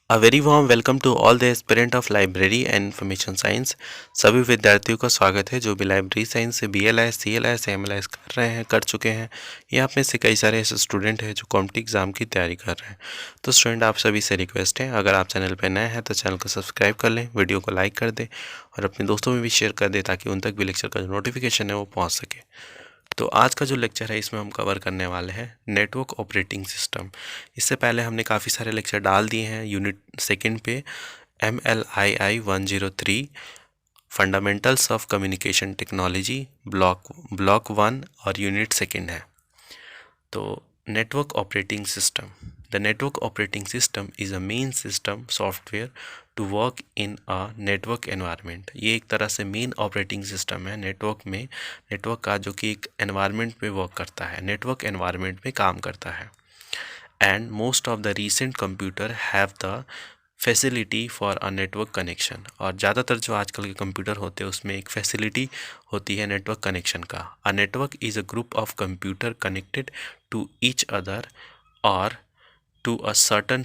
A very warm welcome to all the aspirant of library and information science. सभी विद्यार्थियों का स्वागत है जो भी लाइब्रेरी साइंस से BLIS, CLIS, MLS कर रहे हैं, कर चुके हैं, या आप में से कई सारे ऐसे स्टूडेंट हैं जो कॉम्पिटिटिव एग्जाम की तैयारी कर रहे हैं। तो स्टूडेंट, आप सभी से रिक्वेस्ट है, अगर आप चैनल पर नए हैं तो चैनल को सब्सक्राइब कर लें, वीडियो को लाइक कर दें और अपने दोस्तों में भी शेयर कर दें ताकि उन तक भी लेक्चर का जो नोटिफिकेशन है वो पहुँच सके। तो आज का जो लेक्चर है इसमें हम कवर करने वाले हैं नेटवर्क ऑपरेटिंग सिस्टम। इससे पहले हमने काफ़ी सारे लेक्चर डाल दिए हैं। यूनिट सेकंड पे MLII 103 fundamentals of communication technology block 1 और यूनिट सेकंड है। तो network operating system, the network operating system is a main system software to work in a network environment. ये एक तरह से मेन ऑपरेटिंग सिस्टम है network में, नेटवर्क का, जो कि एक एनवायरनमेंट पे वर्क करता है, नेटवर्क एनवायरनमेंट में काम करता है। And most of the recent computer have the facility for a network connection. और ज़्यादातर जो आजकल के कंप्यूटर होते हैं उसमें एक फैसिलिटी होती है नेटवर्क कनेक्शन का। A network is a group of computer connected to each other और to a certain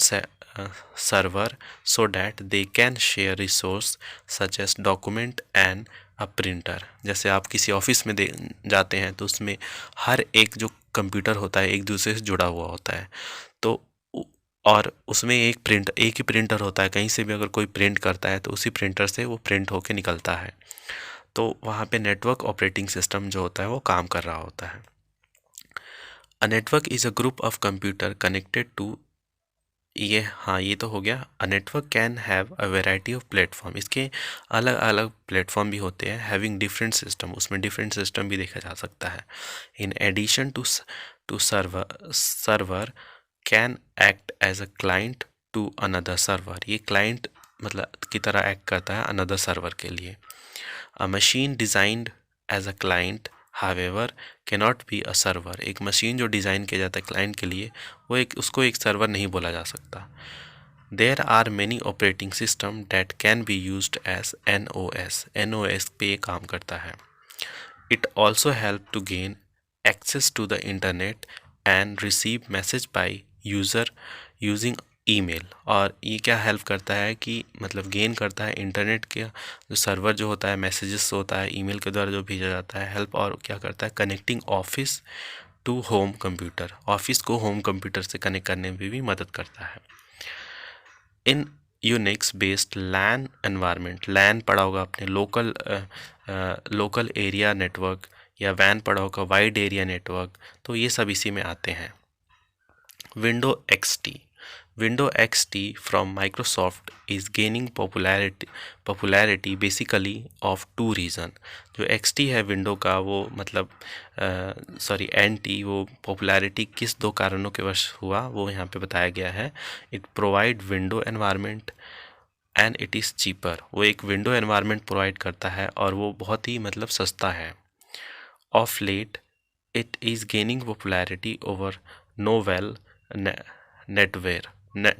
server so that they can share resource such as document and a printer। जैसे आप किसी ऑफिस में जाते हैं तो उसमें हर एक जो कंप्यूटर होता है एक दूसरे से जुड़ा हुआ होता है। तो और उसमें एक ही प्रिंटर होता है। कहीं से भी अगर कोई प्रिंट करता है तो उसी प्रिंटर से वो प्रिंट होके निकलता है। तो वहाँ पे नेटवर्क ऑपरेटिंग सिस्टम जो होता है वो काम कर रहा होता है। A network is a group of computer connected to, ये तो हो गया। A network can have a variety of platform. इसके अलग अलग प्लेटफॉर्म भी होते हैं। हैविंग डिफरेंट सिस्टम, उसमें डिफरेंट सिस्टम भी देखा जा सकता है। In addition to server can act as a client to another server. ये क्लाइंट मतलब की तरह एक्ट करता है अनदर सर्वर के लिए। A machine designed as a client however cannot be a server. एक मशीन जो डिज़ाइन किया जाता है क्लाइंट के लिए, वो उसको एक सर्वर नहीं बोला जा सकता। There are many operating system that can be used as NOS पे काम करता है। It also help to gain access to the internet and receive message by user using email. और ये क्या हेल्प करता है कि मतलब गेन करता है इंटरनेट के जो सर्वर जो होता है, मैसेजेस होता है ईमेल के द्वारा जो भेजा जाता है, हेल्प। और क्या करता है, connecting office to home computer, office को होम कंप्यूटर से कनेक्ट करने में भी मदद करता है। In unix based LAN environment, LAN पढ़ा होगा आपने, लोकल एरिया नेटवर्क, या वैन पढ़ा होगा, वाइड एरिया नेटवर्क, तो ये सब इसी में आते हैं। Windows XP from Microsoft is gaining popularity basically of two reason। जो XT है विंडो का, वो मतलब NT, वो पॉपुलैरिटी किस दो कारणों के वश हुआ वो यहाँ पे बताया गया है। It provide window environment and it is cheaper. वो एक विंडो एनवायरनमेंट प्रोवाइड करता है और वो बहुत ही मतलब सस्ता है। Of late it is gaining popularity over novel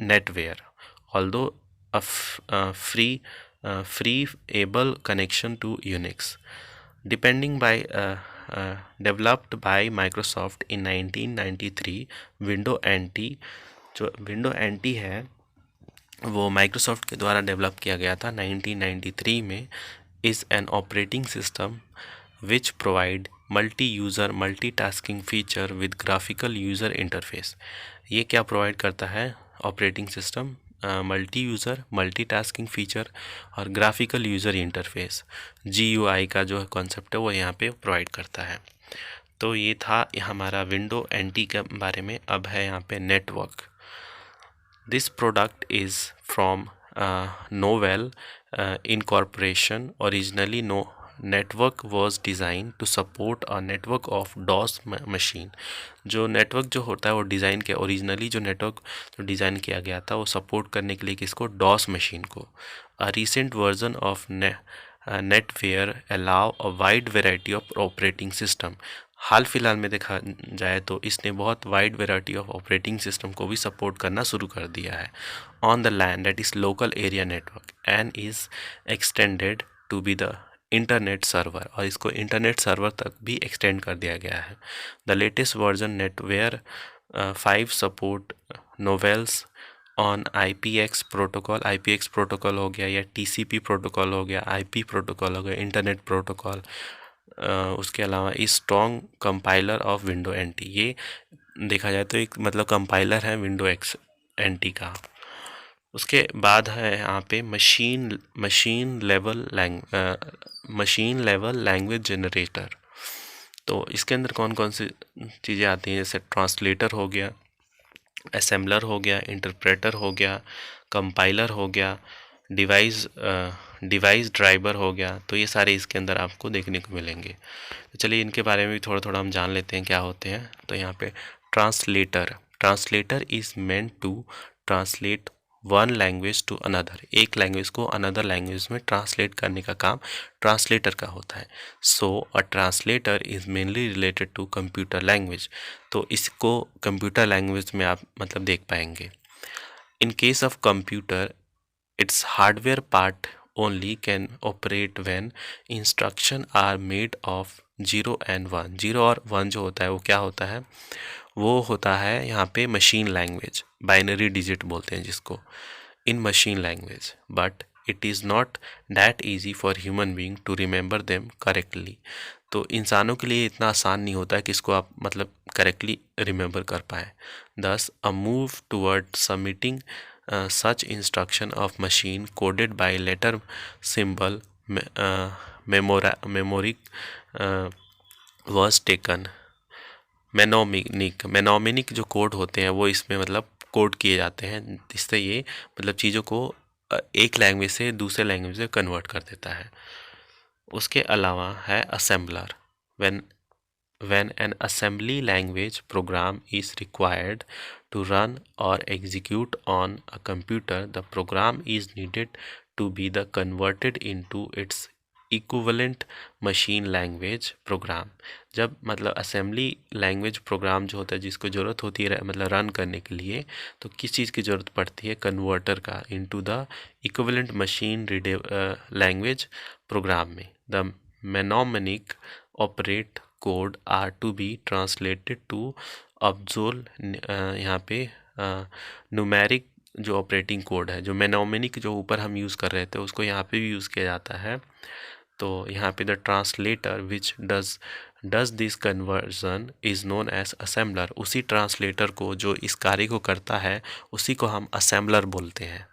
netware, although a free able connection to Unix, depending by developed by Microsoft in 1993। Windows NT, जो Windows NT है वो माइक्रोसॉफ्ट के द्वारा डेवलप किया गया था 1993 में। Is an operating system which provide multi user multitasking feature with graphical user interface. ये क्या प्रोवाइड करता है operating system? Multi user multitasking feature और ग्राफिकल यूज़र इंटरफेस, GUI का जो कॉन्सेप्ट है वो यहाँ पे प्रोवाइड करता है। तो ये था हमारा विंडो NT के बारे में। अब है यहाँ पे network. This product is from Novell Incorporation. Originally, no network was designed to support a network of DOS machine। जो नेटवर्क जो होता है वो डिज़ाइन किया, ओरिजिनली जो नेटवर्क जो डिज़ाइन किया गया था वो सपोर्ट करने के लिए किसको? DOS मशीन को। A recent version of NetWare allow a wide variety of operating system. हाल फिलहाल में देखा जाए तो इसने बहुत wide variety of operating system को भी सपोर्ट करना शुरू कर दिया है। On the land, that is local area network, and is extended to be the internet server. और इसको इंटरनेट सर्वर तक भी एक्सटेंड कर दिया गया है। The latest version Netware 5 support novels on IPX protocol, IPX protocol हो गया या TCP प्रोटोकॉल हो गया, IP प्रोटोकॉल हो गया, इंटरनेट प्रोटोकॉल। उसके अलावा is strong compiler of window NT, ये देखा जाए तो एक मतलब कंपाइलर है विंडो एक्स NT का। उसके बाद है यहाँ पे मशीन लेवल लैंग्वेज जनरेटर। तो इसके अंदर कौन कौन सी चीज़ें आती हैं, जैसे ट्रांसलेटर हो गया, असेंबलर हो गया, इंटरप्रेटर हो गया, कंपाइलर हो गया, डिवाइस ड्राइवर हो गया। तो ये सारे इसके अंदर आपको देखने को मिलेंगे। तो चलिए इनके बारे में भी थोड़ा थोड़ा हम जान लेते हैं क्या होते हैं। तो यहाँ पे translator is meant to translate one language to another, एक लैंग्वेज को अनदर लैंग्वेज में ट्रांसलेट करने का काम ट्रांसलेटर का होता है। So a translator is mainly related to computer language. तो इसको कंप्यूटर लैंग्वेज में आप मतलब देख पाएंगे। In case of computer, its hardware part only can operate when instruction are made of 0 and 1। 0 और 1 जो होता है वो क्या होता है, वो होता है यहाँ पे मशीन लैंग्वेज, बाइनरी डिजिट बोलते हैं जिसको, in machine language. But it is not that easy for human being to remember them correctly. तो इंसानों के लिए इतना आसान नहीं होता है कि इसको आप मतलब करेक्टली रिमेंबर कर पाएँ। दस a move toward submitting such instruction of machine coded by letter symbol memory was taken। मेनोमिनिक जो कोड होते हैं वो इसमें मतलब कोड किए जाते हैं, जिससे ये मतलब चीज़ों को एक लैंग्वेज से दूसरे लैंग्वेज में कन्वर्ट कर देता है। उसके अलावा है assembler. When an assembly language program is required to run or execute on a computer, the program is needed to be the converted into its equivalent machine language program। जब मतलब assembly language program जो होता है जिसको ज़रूरत होती है मतलब रन करने के लिए, तो किस चीज़ की ज़रूरत पड़ती है, कन्वर्टर का, into the equivalent machine language program में। The mnemonic operate code are to be translated to absolute. यहाँ पे न्यूमेरिक जो ऑपरेटिंग कोड है, जो मेनोमेनिक जो ऊपर हम यूज़ कर रहे थे उसको यहाँ पे भी यूज़ किया जाता है। तो यहाँ पे the translator which does this conversion is known as assembler. उसी ट्रांसलेटर को जो इस कार्य को करता है उसी को हम असेंबलर बोलते हैं।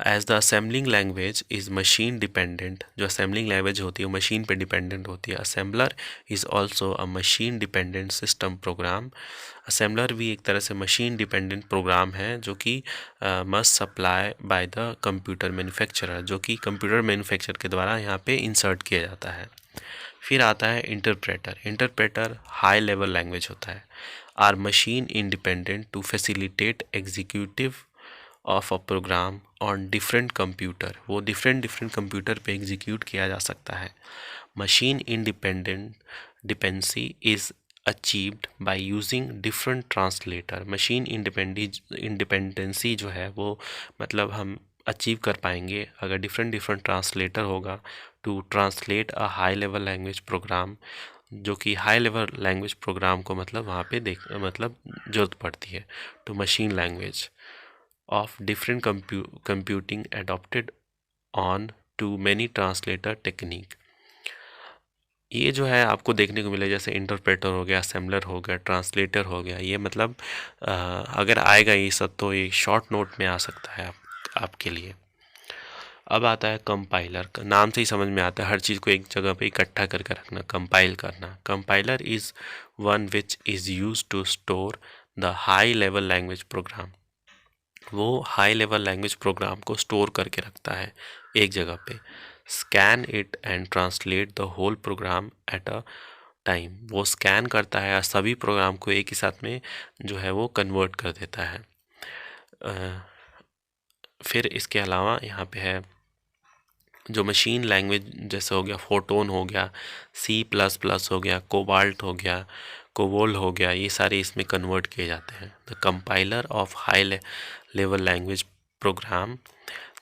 As the assembling language is machine dependent, जो असेंबलिंग लैंग्वेज होती है वो मशीन पे डिपेंडेंट होती है। Assembler is also a machine dependent system program. Assembler भी एक तरह से मशीन डिपेंडेंट प्रोग्राम है जो कि must supply by the computer manufacturer, जो कि कंप्यूटर मैन्युफैक्चर के द्वारा यहाँ पे इंसर्ट किया जाता है। फिर आता है इंटरप्रेटर हाई लेवल लैंग्वेज होता है। Are machine independent to facilitate executive of a program on different computer, वो डिफरेंट कंप्यूटर पे एग्जीक्यूट किया जा सकता है। Machine independent dependency is achieved by using different translator. Machine independency जो है वो मतलब हम अचीव कर पाएंगे अगर डिफरेंट ट्रांसलेटर होगा to translate a high level language program, जो कि हाई लेवल लैंग्वेज प्रोग्राम को मतलब वहाँ पे मतलब ज़रूरत पड़ती है to machine language of different computing adopted on to many translator technique। ये जो है आपको देखने को मिले, जैसे इंटरप्रेटर हो गया, असेंबलर हो गया, ट्रांसलेटर हो गया, ये मतलब अगर आएगा ये सब तो ये शॉर्ट नोट में आ सकता है आपके लिए। अब आता है कंपाइलर। नाम से ही समझ में आता है हर चीज़ को एक जगह पे इकट्ठा करके रखना, कंपाइल करना। Compiler is one which is use to store the high level language program. वो हाई लेवल लैंग्वेज प्रोग्राम को स्टोर करके रखता है एक जगह पे। Scan it and translate the whole program at a time, वो स्कैन करता है और सभी प्रोग्राम को एक ही साथ में जो है वो कन्वर्ट कर देता है। फिर इसके अलावा यहाँ पे है जो मशीन लैंग्वेज, जैसे हो गया फोटोन हो गया, C++ हो गया, कोबाल्ट हो गया, कोबोल हो गया, ये सारे इसमें कन्वर्ट किए जाते हैं। The compiler of high level language program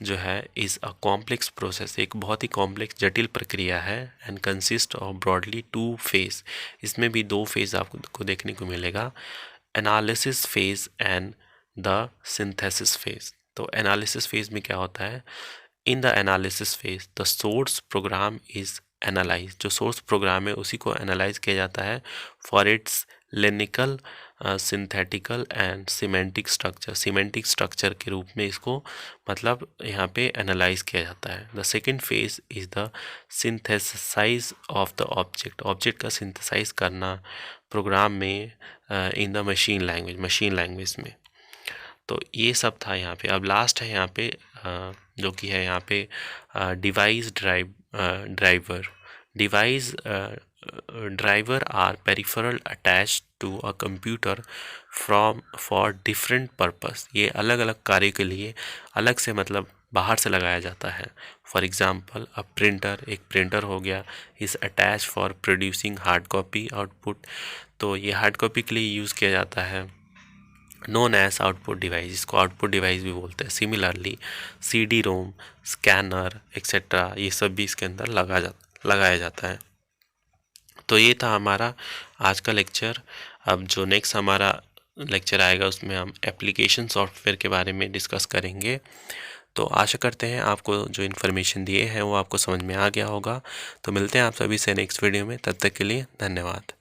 जो है इज़ अ कॉम्प्लेक्स प्रोसेस, एक बहुत ही कॉम्प्लेक्स जटिल प्रक्रिया है। And consist of broadly 2 phase, इसमें भी 2 फेज आपको देखने को मिलेगा। Analysis phase and the synthesis phase. तो एनालिसिस फेज में क्या होता है? In the analysis phase the source program is analyse. जो सोर्स प्रोग्राम है उसी को एनालाइज किया जाता है for its lexical, synthetical and semantic structure. Semantic structure के रूप में इसको मतलब यहाँ पे एनालाइज किया जाता है। The second phase is the synthesize of the object. Object का सिंथेसाइज करना प्रोग्राम में इन द मशीन लैंग्वेज में। तो ये सब था यहाँ पे। अब लास्ट है यहाँ पे जो कि है यहाँ पे device driver. Device driver are peripheral attached to a computer from for different purpose. ये अलग अलग कार्य के लिए अलग से मतलब बाहर से लगाया जाता है। फॉर एग्जाम्पल अ प्रिंटर, एक प्रिंटर हो गया, is attach for producing hard copy output. तो ये हार्ड कॉपी के लिए यूज़ किया जाता है। नोन एज आउटपुट डिवाइस, इसको आउटपुट डिवाइस भी बोलते हैं। सिमिलरली CD रोम, स्कैनर एक्सेट्रा ये सब भी इसके अंदर लगाया जाता है। तो ये था हमारा आज का लेक्चर। अब जो नेक्स्ट हमारा लेक्चर आएगा उसमें हम एप्लीकेशन सॉफ्टवेयर के बारे में डिस्कस करेंगे। तो आशा करते हैं आपको जो इन्फॉर्मेशन दिए हैं वो आपको समझ में आ गया होगा। तो मिलते हैं आप सभी से नेक्स्ट वीडियो में, तब तक के लिए धन्यवाद।